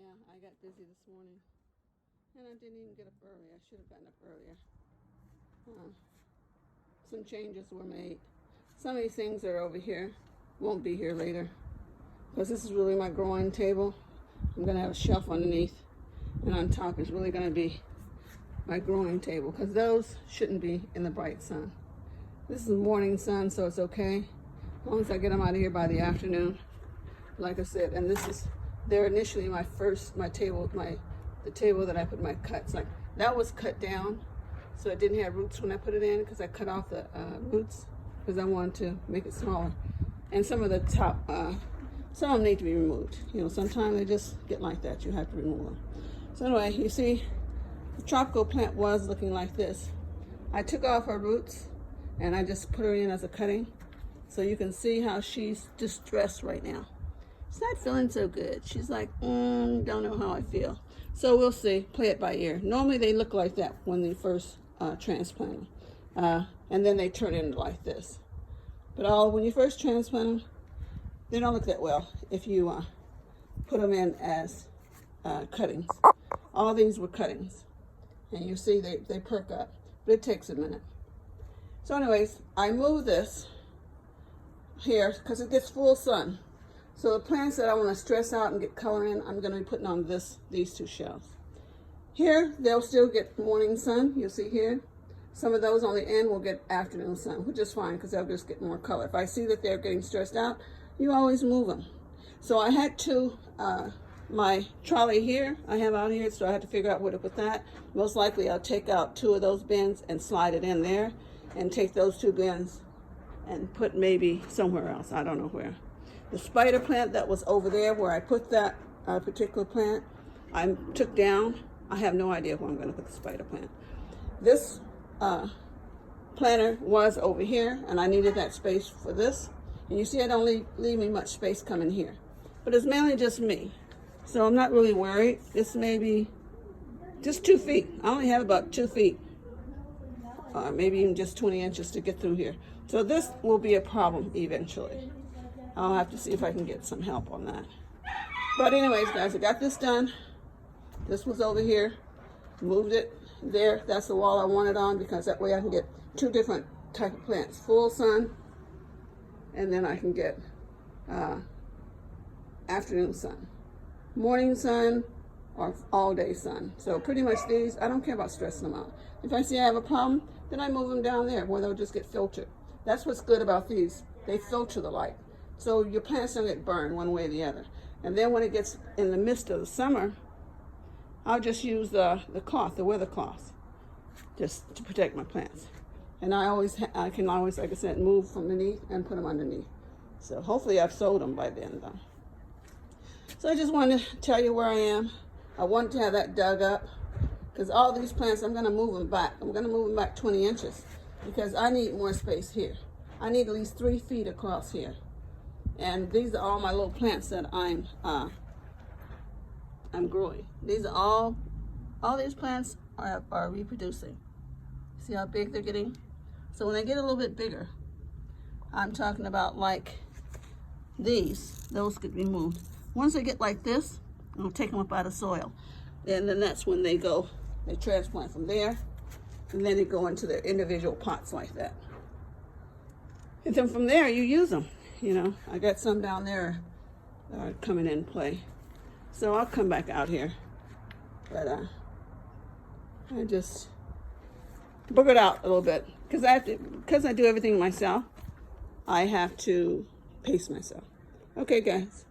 Yeah, I got busy this morning. And I didn't even get up early. I should have gotten up earlier. Some changes were made. Some of these things are over here. Won't be here later. Because this is really my growing table. I'm going to have a shelf underneath. And on top is really going to be my growing table. Because those shouldn't be in the bright sun. This is morning sun, so it's okay. As long as I get them out of here by the afternoon. Like I said, and this is, they're initially my table, the table that I put my cuts. Like that was cut down, so it didn't have roots when I put it in, because I cut off the roots because I wanted to make it smaller. And some of the top, some of them need to be removed. You know, sometimes they just get like that. You have to remove them. So anyway, you see, the tropical plant was looking like this. I took off her roots and I just put her in as a cutting, so you can see how she's distressed right now. She's not feeling so good. She's like, don't know how I feel. So we'll see, play it by ear. Normally they look like that when they first transplant them. And then they turn into like this. But when you first transplant them, they don't look that well if you put them in as cuttings. All these were cuttings. And you see they perk up, but it takes a minute. So anyways, I move this here because it gets full sun. So the plants that I want to stress out and get color in, I'm going to be putting on these two shelves. Here, they'll still get morning sun. You'll see here. Some of those on the end will get afternoon sun, which is fine because they'll just get more color. If I see that they're getting stressed out, you always move them. So I had my trolley here, I have out here, so I had to figure out where to put that. Most likely I'll take out 2 of those bins and slide it in there and take those 2 bins and put maybe somewhere else. I don't know where. The spider plant that was over there where I put that particular plant, I took down. I have no idea where I'm going to put the spider plant. This planter was over here, and I needed that space for this. And you see I don't leave me much space coming here. But it's mainly just me. So I'm not really worried. This may be just 2 feet. I only have about 2 feet. Maybe even just 20 inches to get through here. So this will be a problem eventually. I'll have to see if I can get some help on that. But anyways, guys, I got this done. This was over here. Moved it there. That's the wall I wanted on, because that way I can get 2 different type of plants. Full sun, and then I can get afternoon sun. Morning sun or all day sun. So pretty much these, I don't care about stressing them out. If I see I have a problem, then I move them down there where they'll just get filtered. That's what's good about these. They filter the light. So your plants don't get burned one way or the other. And then when it gets in the midst of the summer, I'll just use the cloth, the weather cloth, just to protect my plants. And I can always, like I said, move from beneath and put them underneath. So hopefully I've sold them by then though. So I just wanted to tell you where I am. I wanted to have that dug up, because all these plants, I'm gonna move them back. I'm gonna move them back 20 inches because I need more space here. I need at least 3 feet across here. And these are all my little plants that I'm growing. These are all these plants are reproducing. See how big they're getting? So when they get a little bit bigger, I'm talking about like those could be moved. Once they get like this, I'll take them up out of soil. And then that's when they transplant from there, and then they go into their individual pots like that. And then from there, you use them. You know, I got some down there that are coming in play. So I'll come back out here. But I just boogered out a little bit. Because I do everything myself, I have to pace myself. Okay, guys.